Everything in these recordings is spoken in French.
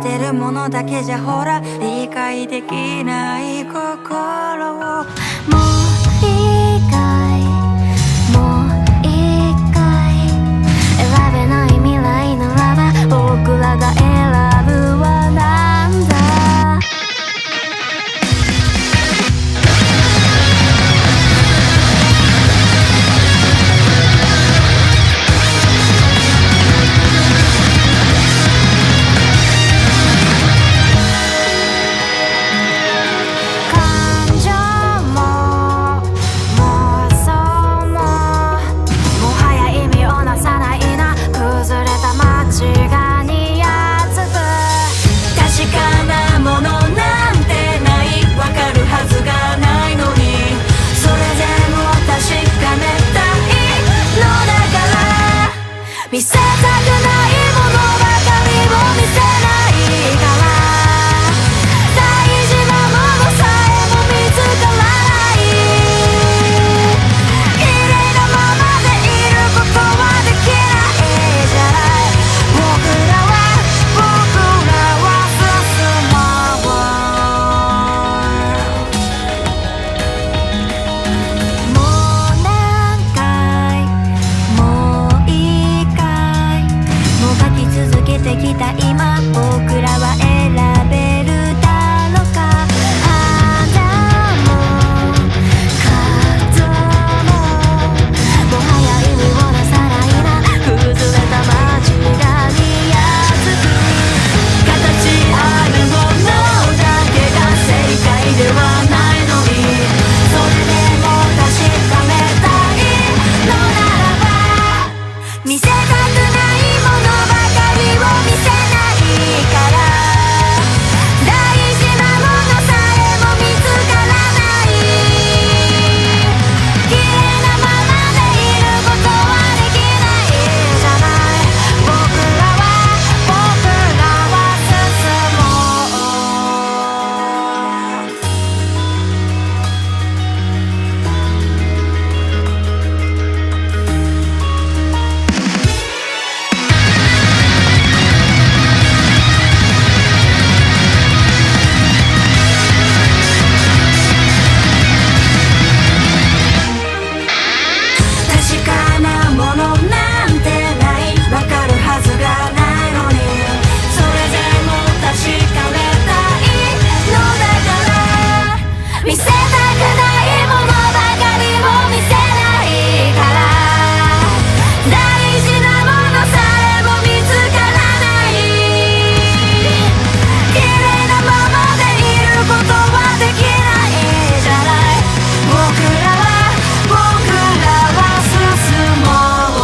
てるものだけじゃほら理解できない心をもういいかいもういいかい選べない未来ならば僕らが選ぶはなんだ見せたくないものばかりを見せないから大事なものさえも見つからない綺麗なままでいることはできないじゃない僕らは進むもう何回もういい書き続けてきた今僕らは選べるだろうか花も風ももはや意味をなさないな崩れた街が似合つく形あるものだけが正解ではないのにそれでも確かめたいのならば見せたくないものばかりを見せないから大事なものさえも見つからない綺麗なままでいることはできないじゃない僕らは進もう確かなものなんてないわかるはずがないのにそれでも確かめたいのだから見せたくないものばかりを見せないから大事なものさえも見つからない綺麗なままでいることはできないじゃない僕らは進もう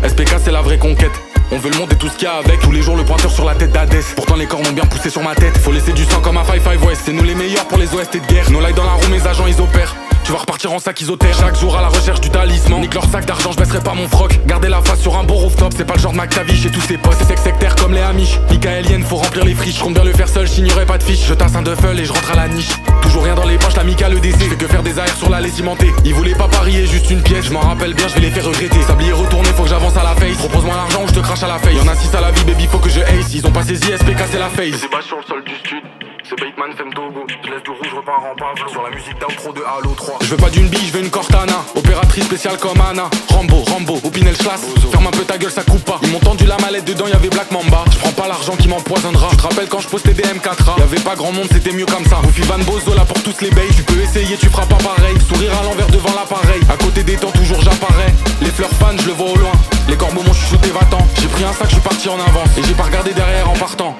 SPK c'est la vraie conquête. On veut le monde et tout ce qu'il y a avec. Tous les jours le pointeur sur la tête d'Hadès. Pourtant les cornes ont bien poussé sur ma tête. Faut laisser du sang comme un 5-5 West. C'est nous les meilleurs pour les OST de guerre. No light dans la roue, mes agents ils opèrent. Tu vas repartir en sac isotère. Chaque jour à la recherche du talisman. Nique leur sac d'argent, je baisserai pas mon froc. Garder la face sur un beau rooftop. C'est pas le genre de McTavish et tous ses potes. C'est sectaire comme les Amish. Michaelienne, faut remplir les friches. Je compte bien le faire seul, je signerai pas de fiche. Je tasse un duffel et je rentre à la niche. Toujours rien dans les poches, la Mika le DC. Fais que faire des AR sur la lait cimentée. Ils voulaient pas parier, juste une pièce. Je m'en rappelle bien, je vais les faire regretter. Sablier retourné, faut que j'avance à la face. Propose-moi l'argent ou je te crache à la face. Y'en a 6 à la vie, baby, faut que je ace. Ils ont pas saisi SPK, c'est la face. C'est pas sur le sol du stud. C'est Bateman, Femme Togo. Je laisse du rouge, je repars en pavlo. Sur la musique d'outro de Halo 3. Je veux pas d'une bille, je veux une Cortana. Opératrice spéciale comme Anna. Rambo, Opinel Schlass. Ferme un peu ta gueule, ça coupe pas. Ils m'ont tendu la mallette, dedans y'avait Black Mamba. Je prends pas l'argent qui m'empoisonnera. Je te rappelle quand je postais des M4A. Y'avait pas grand monde, c'était mieux comme ça. Goofy Van Bozo là pour tous les bays. Tu peux essayer, tu feras pas pareil. Sourire à l'envers devant l'appareil. À côté des temps, toujours j'apparais. Les fleurs fans, je le vois au loin. Les corbeaux m'ont chuchoté va-t'en. J'ai pris un sac, je suis parti en avance. Et j'ai pas regardé derrière en partant.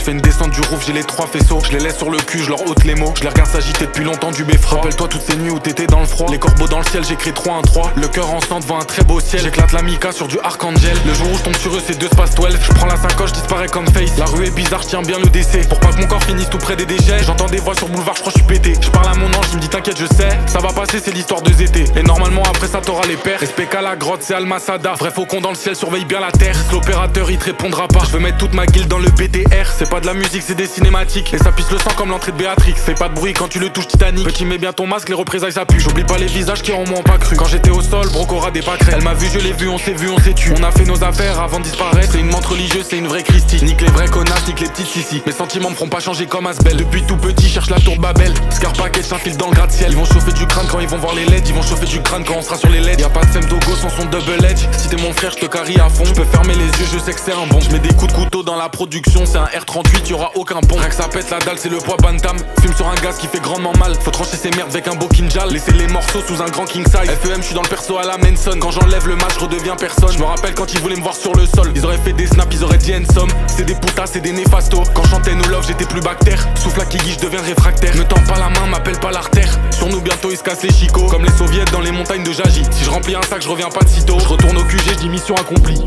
fais une descente du roof, j'ai les 3 faisceaux. Je les laisse sur le cul, je leur ôte les mots. Je les regarde s'agiter depuis longtemps du beffroi. Rappelle-toi toutes ces nuits où t'étais dans le froid. Les corbeaux dans le ciel, j'écris 3-1-3. Le cœur en sang devant un très beau ciel. J'éclate la Mika sur du Archangel. Le jour où je tombe sur eux, c'est 2 space 12. Je prends la sacoche, disparais comme Face. La rue est bizarre, je tiens bien le décès. Pour pas que mon corps finisse tout près des déchets. J'entends des voix sur boulevard, je crois que je suis pété. Je parle à mon ange, il me dit t'inquiète, je sais. Ça va passer, c'est l'histoire de Zété. Et normalement après ça t'auras les pères. SPK la grotte, c'est Almasada. Vrai faucon dans le ciel, surveille bien la terre. L'opérateur il te répondra pas. Je veux mettre toute ma guilde dans le BTR. C'est pas de la musique, c'est des cinématiques. Et ça pisse le sang comme l'entrée de Béatrix. Fais pas de bruit quand tu le touches Titanic. Petit mets bien ton masque, les représailles ça pue. J'oublie pas les visages qui en m'ont pas cru. Quand j'étais au sol, Brocora des pâquerettes. Elle m'a vu, je l'ai vu, on s'est vu, on s'est tu. On a fait nos affaires avant de disparaître. C'est une menthe religieuse, c'est une vraie Christie. Nique les vrais connasses, nique les petites sissi. Mes sentiments me feront pas changer comme Asbel. Depuis tout petit, cherche la tour de Babel. Scar package s'infile dans le gratte-ciel. Ils vont chauffer du crâne quand ils vont voir les LED. Ils vont chauffer du crâne quand on sera sur les LED. Y'a pas de Sem Dogo sans son double edge. Si t'es mon frère, je te carie à fond. Je peux fermer les yeux, je sais que c'est un bon. Je mets des coups de couteau dans la production. C'est un R38, y'aura aucun pont. Rien que ça pète la dalle, c'est le poids bantam. Fume sur un gaz qui fait grandement mal. Faut trancher ses merdes avec un beau kinjal. Laisser les morceaux sous un grand king size. FEM, je suis dans le perso à la Manson. Quand j'enlève le match, je redeviens personne. Je me rappelle quand ils voulaient me voir sur le sol. Ils auraient fait des snaps, ils auraient dit handsome. C'est des putas, c'est des néfastos. Quand je chantais No Love, j'étais plus bactère. Souffle à Kiki, je deviens réfractaire. Ne tends pas la main, m'appelle pas l'artère. Sur nous bientôt ils se cassent les chicots. Comme les soviets dans les montagnes de Jaji. Si je remplis un sac, je reviens pas de sitôt. Je retourne au QG, je dis mission accomplie.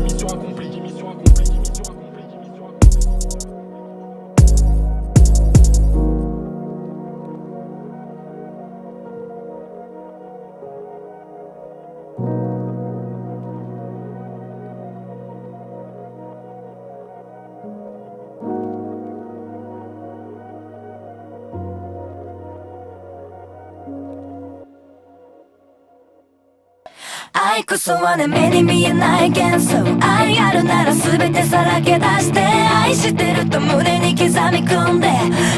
愛こそはね目に見えない幻想愛あるなら全てさらけ出して愛してると胸に刻み込んで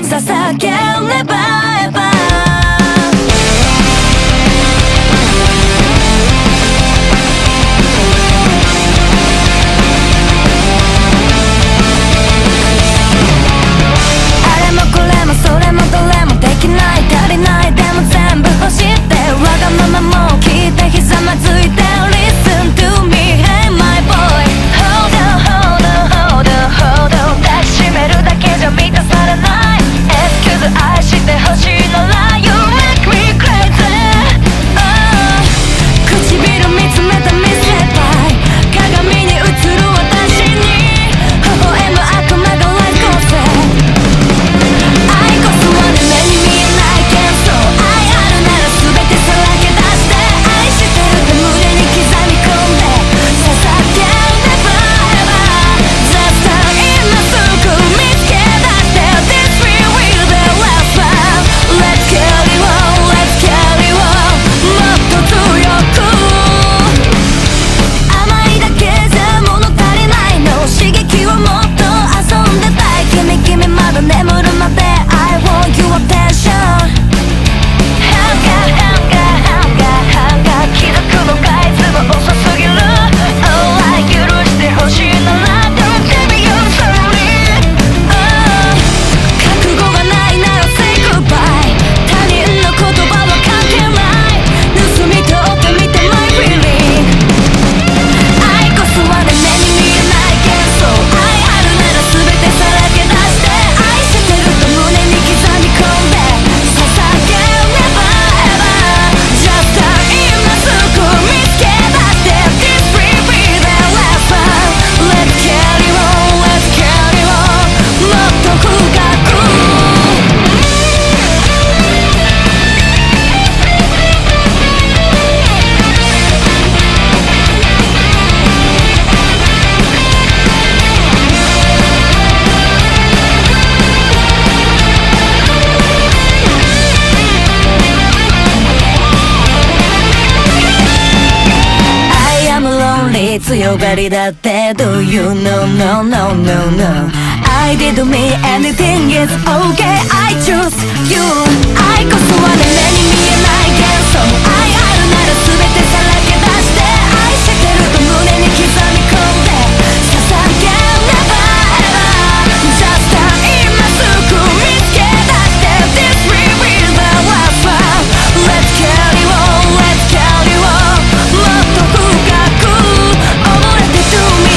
捧げればあれもこれもそれもどれもできない足りないでも全部欲しいってわがままも聞いてひざまずいて Listen to me, hey my boy Hold on, hold on, hold on, hold on 抱きしめるだけじゃ満たされない Excuse 愛してほしいなら You make me crazy、唇見つめた見せたい鏡に映る私に微笑む悪魔が Like Ghost愛こそはね目に見えない幻想愛あるなら全てさらけ出して愛してるって胸に刻み込んで捧げれば Just今すぐ見つけ出して This real will the last one Let's carry on, let's carry on もっと強く甘いだけじゃ物足りないの刺激をもっと遊んでたい君まだ眠るまで I want your attention 気づくのがいつも遅すぎる Oh I 許してほしいなら Don't give me your sorry、覚悟がないなら Say goodbye 他人の言葉は関係ない盗み取ってみて My feeling 愛こそはね目に見えない幻想愛あるなら全てさらけ出して愛してると胸に刻み込んで捧げれば Just今すぐ見つけ出して This will be the last one Let's carry on, let's carry on もっと深くI am lonely 強がりだって Do you know no no no no I did me anything is okay I choose you 愛こそはね目に見えない幻想愛あるなら全てさらけ出して愛してると胸に刻み込んで捧げれば Just今すぐ見つけ出して This will be the last one Let's carry on, let's carry on もっと深く溺れて to me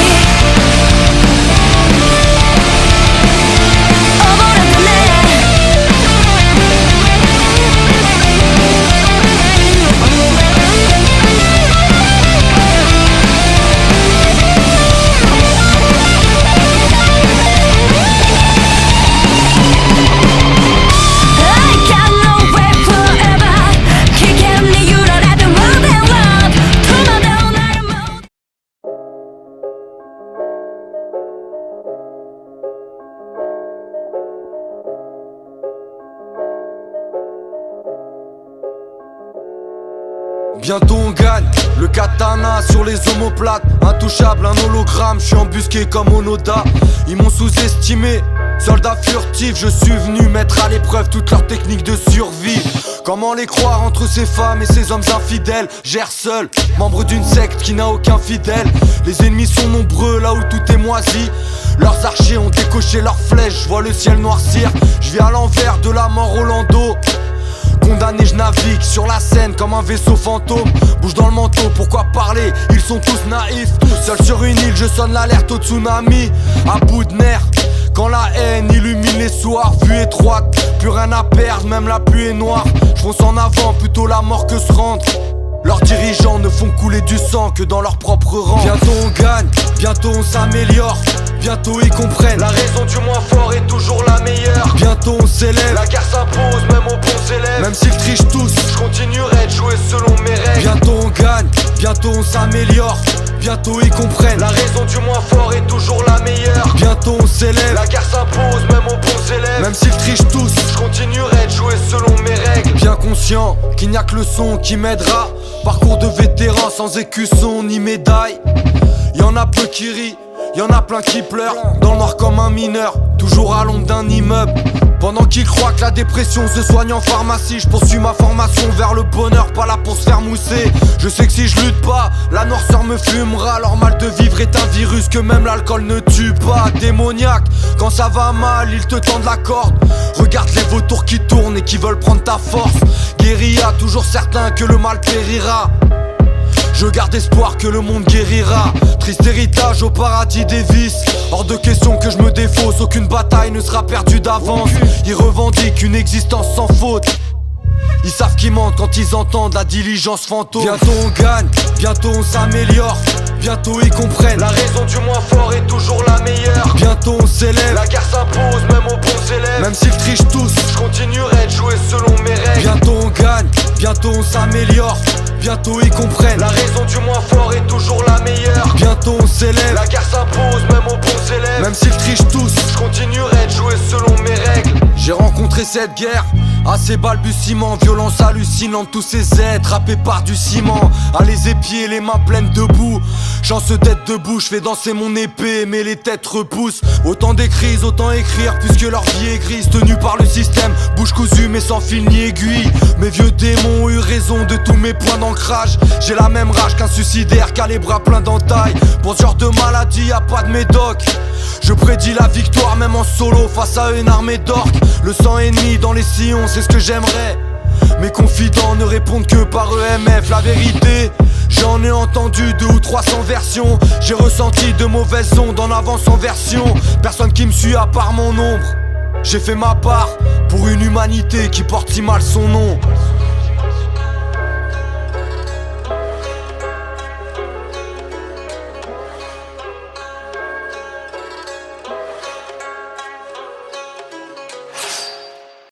bientôt on gagne. Le katana sur les omoplates, intouchable, un hologramme, je suis embusqué comme Onoda. Ils m'ont sous-estimé, soldat furtif, je suis venu mettre à l'épreuve toute leur technique de survie. Comment les croire entre ces femmes et ces hommes infidèles? Gère seul, membre d'une secte qui n'a aucun fidèle. Les ennemis sont nombreux là où tout est moisi. Leurs archers ont décoché leurs flèches, je vois le ciel noircir. Je vis à l'envers de la mort Rolando. Condamné, je navigue sur la Seine comme un vaisseau fantôme. Bouge dans le manteau, pourquoi parler? Ils sont tous naïfs. Seul sur une île, je sonne l'alerte au tsunami. À bout de nerfs, quand la haine illumine les soirs. Vue étroite, plus rien à perdre, même la pluie est noire. Je fonce en avant, plutôt la mort que se rendre. Leurs dirigeants ne font couler du sang que dans leur propre rang. Bientôt on gagne, bientôt on s'améliore. Bientôt ils comprennent, la raison du moins fort est toujours la meilleure. Bientôt on s'élève, la guerre s'impose même aux bons élèves. Même s'ils trichent tous, je continuerai de jouer selon mes règles. Bientôt on gagne, bientôt on s'améliore. Bientôt ils comprennent, la raison du moins fort est toujours la meilleure. Bientôt on s'élève, la guerre s'impose même aux bons élèves. Même s'ils trichent tous, je continuerai de jouer selon mes règles. Bien conscient qu'il n'y a que le son qui m'aidera. Parcours de vétéran sans écusson ni médaille. Y'en a peu qui rient, y'en a plein qui pleurent. Dans le noir comme un mineur, toujours à l'ombre d'un immeuble. Pendant qu'ils croient que la dépression se soigne en pharmacie, je poursuis ma formation vers le bonheur, pas là pour se faire mousser. Je sais que si je lutte pas, la noirceur me fumera. Leur mal de vivre est un virus que même l'alcool ne tue pas. Démoniaque, quand ça va mal, ils te tendent la corde. Regarde les vautours qui tournent et qui veulent prendre ta force. Guérilla, toujours certain que le mal périra. Je garde espoir que le monde guérira. Triste héritage au paradis des vices. Hors de question que je me défausse, aucune bataille ne sera perdue d'avance. Ils revendiquent une existence sans faute. Ils savent qu'ils mentent quand ils entendent la diligence fantôme. Bientôt on gagne, bientôt on s'améliore. Bientôt ils comprennent, la raison du moins fort est toujours la meilleure. Bientôt on s'élève, la guerre s'impose même aux bons élèves. Même s'ils trichent tous, je continuerai de jouer selon mes règles. Bientôt on gagne, bientôt on s'améliore. Bientôt ils comprennent, la raison du moins fort est toujours la meilleure. Bientôt on s'élève, la guerre s'impose même aux bons élèves. Même s'ils trichent tous, je continuerai de jouer selon mes règles. J'ai rencontré cette guerre, à ses balbutiements, violence hallucinante, tous ces êtres happés par du ciment. À les épier, les mains pleines de boue. Chance d'être debout, je fais danser mon épée, mais les têtes repoussent. Autant d'écrits, autant écrire, puisque leur vie est grise. Tenue par le système, bouche cousue mais sans fil ni aiguille. Mes vieux démons ont eu raison de tous mes points d'ancrage. J'ai la même rage qu'un suicidaire qui a les bras pleins d'entailles. Pour ce genre de maladie, y a pas de médoc. Je prédis la victoire même en solo face à une armée d'orques. Le sang ennemi dans les sillons, c'est ce que j'aimerais. Mes confidents ne répondent que par EMF. La vérité, j'en ai entendu 200 ou 300 versions. J'ai ressenti de mauvaises ondes en avance en version. Personne qui me suit à part mon ombre. J'ai fait ma part pour une humanité qui porte si mal son nom.